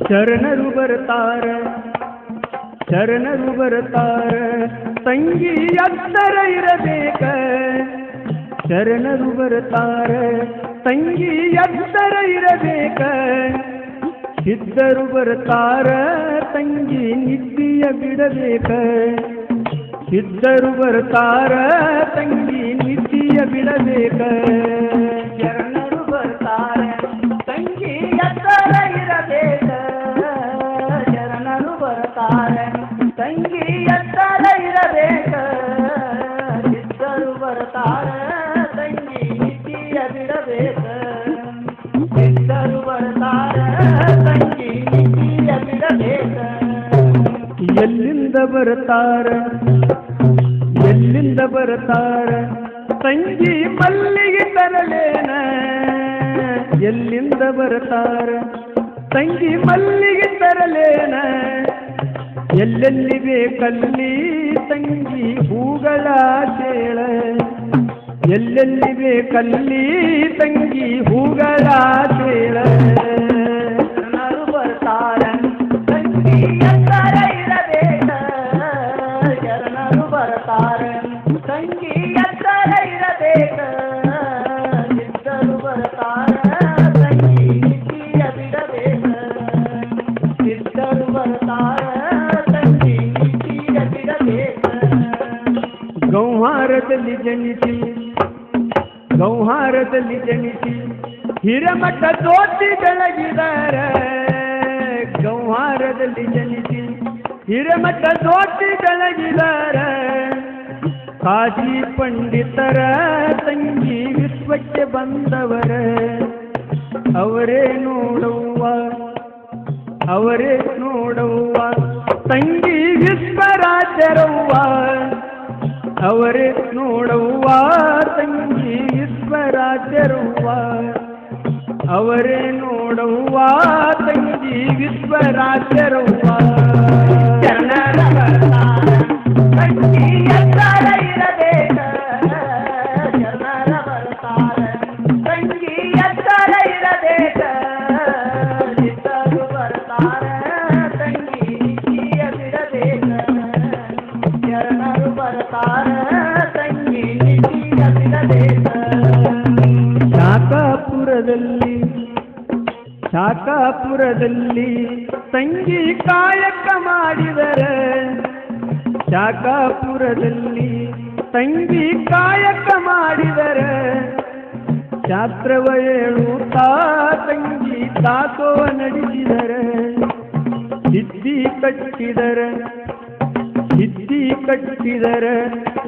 ಶರಣರು ಬರ್ತಾರ ಶರಣರು ಬರ್ತಾರ ತಂಗಿ ಎತ್ತರ ಇರಬೇಕ ಶರಣರು ಬರ್ತಾರ ತಂಗಿ ಎತ್ತರ ಇರಬೇಕ ಸಿದ್ಧರು ಬರ್ತಾರ ತಂಗಿ ನಿದ್ದಿಯ ಬಿಡಬೇಕ ಸಿದ್ಧರು ಬರ್ತಾರ ತಂಗಿ ನಿದ್ದಿಯ ಬಿಡಬೇಕ ಶರಣರು ಬರ್ತಾರ ತಂಗಿ ಎತ್ತರ ಇರಬೇಕ ಶರಣರು ಬರ್ತಾರ ತಂಗಿ ಎತ್ತರ ಇರಬೇಕ ಸಿದ್ಧರು ಬರ್ತಾರ ತಂಗಿ ನಿದ್ದಿಯ ಬಿಡಬೇಕ ಸಿದ್ಧರು ಬರ್ತಾರ ತಂಗಿ ನಿದ್ದಿಯ ಬಿಡಬೇಕ ಎಲ್ಲಿಂದ ಬರ್ತಾರ ಎಲ್ಲಿಂದ ಬರ್ತಾರ ತಂಗಿ ಮಲ್ಲಿಗೆ ತರಲೇನ ಎಲ್ಲಿಂದ ಬರ್ತಾರ ತಂಗಿ ಮಲ್ಲಿಗೆ ತರಲೇನ ಎಲ್ಲೆಲ್ಲಿ ಬೇಕಲ್ಲಿ ತಂಗಿ ಹೂಗಳ ಚೇಳ ಎಲ್ಲೆಲ್ಲಿ ಬೇಕಲ್ಲಿ ತಂಗಿ ಹೂಗಳ ಚೇಳ ಶರಣರು ಬರ್ತಾರ ತಂಗಿ ಎತ್ತರ ಇರಬೇಕ ಶರಣರು ಬರ್ತಾರ ತಂಗಿ ಎತ್ತರ ಇರಬೇಕ ಸಿದ್ಧರು ಬರ್ತಾರ ತಂಗಿ ನಿದ್ದಿಯ ಬಿಡಬೇಕ ಸಿದ್ಧರು ಬರ್ತಾರ ತಂಗಿ ನಿದ್ದಿಯ ಬಿಡಬೇಕ ಗೌಹಾರದಲ್ಲಿ ಜನಿಸಿ ಗೌಹಾರದಲ್ಲಿ ಜನಿಸಿ ಹಿರಮಠ ಜ್ಯೋತಿ ಬೆಳಗಿದಾರ ಗೌಹಾರದಲ್ಲಿ ಜನಿಸಿ ಹಿರಮಠ ಜ್ಯೋತಿ ಬೆಳಗಿದಾರ ಕಾಶಿ ಪಂಡಿತರ ತಂಗಿ ವಿಶ್ವಕ್ಕೆ ಬಂದವರ ಅವರೇ ನೋಡುವ ಅವರೇ ನೋಡುವ ತಂಗಿ ವಿಶ್ವರಾಜರವ್ವ ಅವರೇ ನೋಡುವ ತಂಗಿ ವಿಶ್ವರಾಜರವ್ವ ಅವರೇ ನೋಡುವ ತಂಗಿ ವಿಶ್ವರಾಜರವ್ವ ಶರಣರ ಬರ್ತಾರ ತಂಗಿ ಎತ್ತರ ಇರಬೇಕ ಶರಣರ ಬರ್ತಾರ ತಂಗಿ ಎತ್ತರ ಇರಬೇಕ ಸಿದ್ಧರು ಬರ್ತಾರ ತಂಗಿ ನಿದ್ದಿಯ ಬಿಡಬೇಕ ಶರಣರು ಬರ್ತಾರ ತಂಗಿ ನಿದ್ದಿಯ ಬಿಡಬೇಕ ಶಾಖಾಪುರದಲ್ಲಿ ತಂಗಿ ಕಾಯಕ ಮಾಡಿದರ ಶಾಖಾಪುರದಲ್ಲಿ ತಂಗಿ ಕಾಯಕ ಮಾಡಿದರ ಶಾಸ್ತ್ರವ ಹೇಳುತ್ತಾ ತಂಗಿ ತಾತೋವ ನಡೆಸಿದರ ಸಿದ್ಧಿ ಕಟ್ಟಿದರ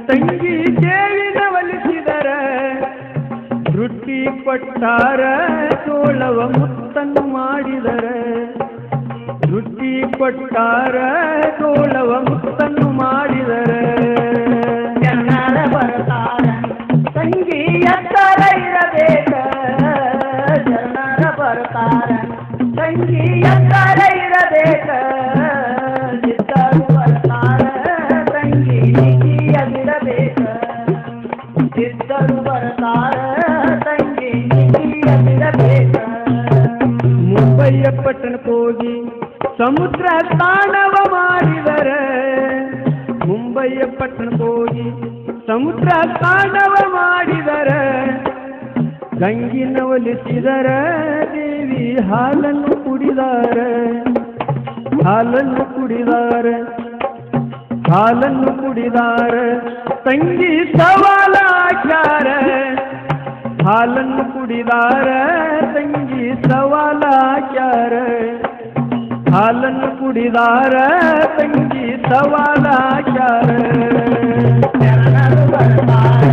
ತಂಗಿ ದೇವಿನ ಒಲಿಸಿದರ ವೃತ್ತಿ ಕೊಟ್ಟಾರ ಚೋಳವ ಮುತ್ತನ್ನು ಮಾಡಿದರ ವೃತ್ತಿ ಕೊಟ್ಟಾರ ಚೋಳವ ಮುತ್ತನ್ನು ಮಾಡಿದರ ಶರಣರ ಬರ್ತಾರ ತಂಗಿ ಎತ್ತರ ಇರಬೇಕ ಶರಣರ ಬರ್ತಾರ ತಂಗಿ ಎತ್ತರ ಇರಬೇಕ ಸಿದ್ಧರು ಬರ್ತಾರ ತಂಗಿ ನಿದ್ದಿಯ ಬಿಡಬೇಕ ಸಿದ್ಧರು ಬರ್ತಾರ ತಂಗಿ ನಿದ್ದಿಯ ಬಿಡಬೇಕ ಮುಂಬೈಯ ಪಟ್ಟಣಕ್ಕೆ ಹೋಗಿ ಸಮುದ್ರ ಸ್ನಾನವ ಮಾಡಿದರ ಮುಂಬೈಯ ಪಟ್ಟಣಕ್ಕೆ ಹೋಗಿ ಸಮುದ್ರ ಸ್ನಾನವ ಮಾಡಿದರ ಗಂಗಿನ ಒಲಿಸಿದರ ದೇವಿ ಹಾಲನ್ನು ಕುಡಿದಾರ ಹಾಲನ್ನು ಕುಡಿದಾರ ತಂಗಿ ಸವಾಲ ಹಾಕ್ಯಾರ ಹಾಲನ್ನು ಕುಡಿದಾರ ತಂಗಿ ಸವಾಲ ಹಾಕ್ಯಾರ ಹಾಲನ್ನು ಕುಡಿದಾರ ತಂಗಿ ಸವಾಲ ಹಾಕ್ಯಾರ ಶರಣರು ಬರ್ತಾರ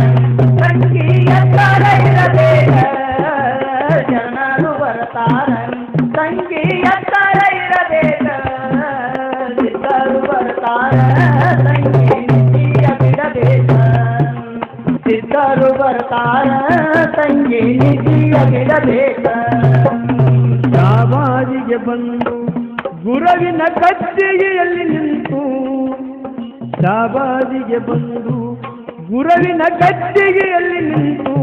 ತಂಗಿ ಎತ್ತರ ಇರಬೇಕ ಶರಣರು ಬರ್ತಾರ ತಂಗಿ ಎತ್ತರ ಇರಬೇಕ ಸಿದ್ಧರು ಬರ್ತಾರ ತಂಗಿ ನಿದ್ದಿಯ ಬಿಡಬೇಕ ಸಿದ್ಧರು ಬರ್ತಾರ ತಂಗಿ ನಿದ್ದಿಯ ಬಿಡಬೇಕ ಶಾಬಾಜಿಗೆ ಬಂದು ಗುರುವಿನ ಕಚ್ಚೆಯಲ್ಲಿ ನಿಂತು ಶಾಬಾಜಿಗೆ ಬಂದು ಗುರುವಿನ ಕಚ್ಚೆಯಲ್ಲಿ ನಿಂತು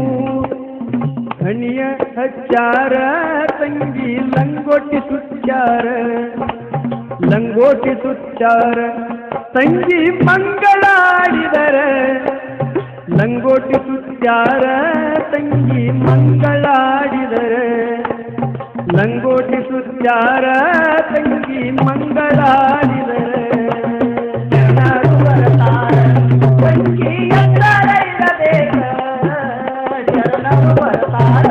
ಹಣಿಯ ಹಚ್ಚಾರ ತಂಗಿ ಲಂಗೋಟಿ ಸುತ್ತ ಸುಚ್ಚಾರ ಲಂಗೋಟಿ ಸುಚ್ಚಾರ ತಂಗಿ ಮಂಗಳಾಡಿದರ ಲಂಗೋಟಿ ಸುಚ್ಚಾರ ತಂಗಿ ಮಂಗಳಾಡಿದರ ಲಂಗೋಟಿ ಸುಚ್ಚಾರ ತಂಗಿ ಮಂಗಳಾಡಿದರ ತಂಗಿ ಎತ್ತರ ಇರಬೇಕ ಶರಣರು ಬರ್ತಾರ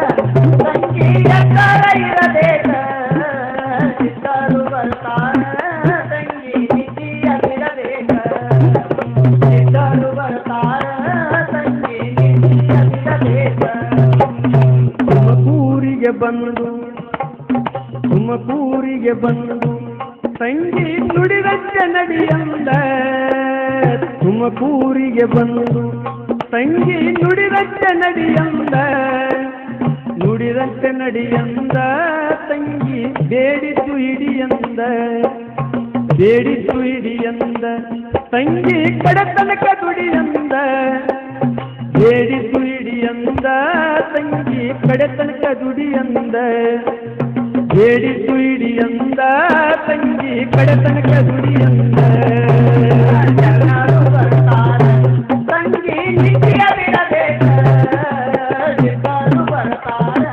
ತಂಗಿ ಎತ್ತರ ಇರಬೇಕ ಸಿದ್ಧರು ಬರ್ತಾರ ತಂಗಿ ನಿಧಿಯ ಬಿಡಬೇಕ ಸಿದ್ಧರು ಬರ್ತಾರ ತಂಗಿ ನಿಧಿಯ ಬಿಡಬೇಕ ತುಮಕೂರಿಗೆ ಬಂದು ತಂಗಿ ನುಡಿದಂತೆ ನಡಿಯಂದ ತುಮಕೂರಿಗೆ ಬಂದು ತಂಗಿ ನುಡಿದಂತೆ ನಡಿಯಂದ ತಂಗಿ ಬೇಡಿತು ಹಿಡಿಯಂದ ತಂಗಿ ಕಡೆತನಕ ದುಡಿಯಂದ ಬೇಡಿತು ಹಿಡಿಯಂದ ತಂಗಿ ಕಡೆತನಕ ದುಡಿಯಂದ ಬೇಡಿತು ಹಿಡಿಯಂದ ತಂಗಿ ಕಡೆತನಕ ದುಡಿಯಂದ ತಂಗಿ ನಿತ್ಯ ಬಿಡಬೇಕ ಸಿದ್ಧರು ಬರ್ತಾರ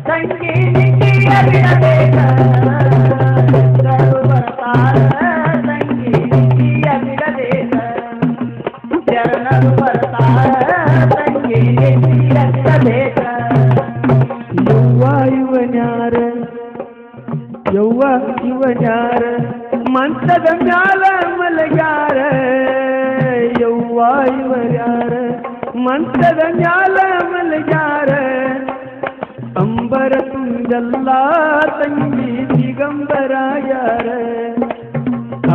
ತಂಗಿ ನಿತ್ಯ ಬಿಡಬೇಕ ಸಿದ್ಧರು ಬರ್ತಾರ ತಂಗಿ ನಿತ್ಯ ಬಿಡಬೇಕ ಶರಣರು ಬರ್ತಾರ ತಂಗಿ ನಿತ್ಯ ಬಿಡಬೇಕ ಇವನ್ಯಾರ ಮಂಚದ ಮ್ಯಾಲ ಮಲಗ್ಯಾರ ಇವರ್ಯಾರ ಮಂಚದ ಮ್ಯಾಲ ಮಲಗ್ಯಾರ ಅಂಬರ ತುಂಜಲ್ಲ ತಂಗಿ ದಿಗಂಬರಾಯಾರ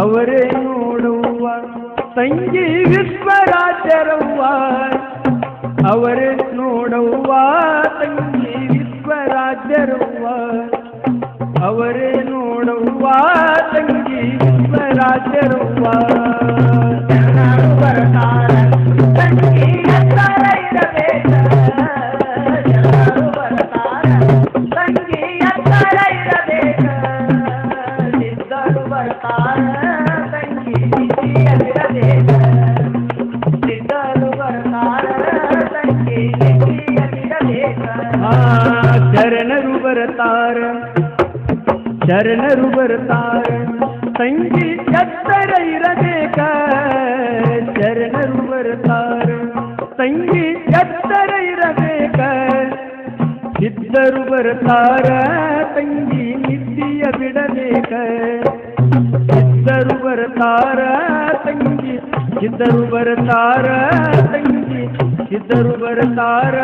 ಅವರೇ ನೋಡುವ ತಂಗಿ ವಿಶ್ವರಾಜರವ್ವ ಅವರೇ ನೋಡುವ ತಂಗಿ ವಿಶ್ವರಾಜರವ್ವ ಅವರೇ ನೋಡುವ ತಂಗಿ ವಿಶ್ವರಾಜರವ್ವ ಶರಣರು ಬರ್ತಾರ ತಂಗಿ ಎತ್ತರ ಇರಬೇಕ ಶರಣರು ಬರ್ತಾರ ತಂಗಿ ಎತ್ತರ ಇರಬೇಕ ಸಿದ್ಧರು ಬರ್ತಾರ ತಂಗಿ ನಿಧಿಯ ಬಿಡಬೇಕ ಸಿದ್ಧರು ಬರ್ತಾರ ತಂಗಿ ನಿಧಿಯ ಬಿಡಬೇಕ ಶರಣರು ಬರ್ತಾರ ತಂಗಿ ಎತ್ತರ ಇರಬೇಕ ಶರಣರು ಬರ್ತಾರ ತಂಗಿ ಎತ್ತರ ಇರಬೇಕ ಸಿದ್ಧರು ಬರ್ತಾರ ತಂಗಿ ನಿಧಿಯ ಬಿಡಬೇಕ ಸಿದ್ಧರು ಬರ್ತಾರ ತಂಗಿ ಸಿದ್ಧರು ಬರ್ತಾರ ತಂಗಿ ಸಿದ್ಧರು ಬರ್ತಾರ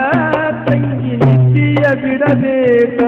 ತಂಗಿ ನಿಧಿಯ ಬಿಡಬೇಕ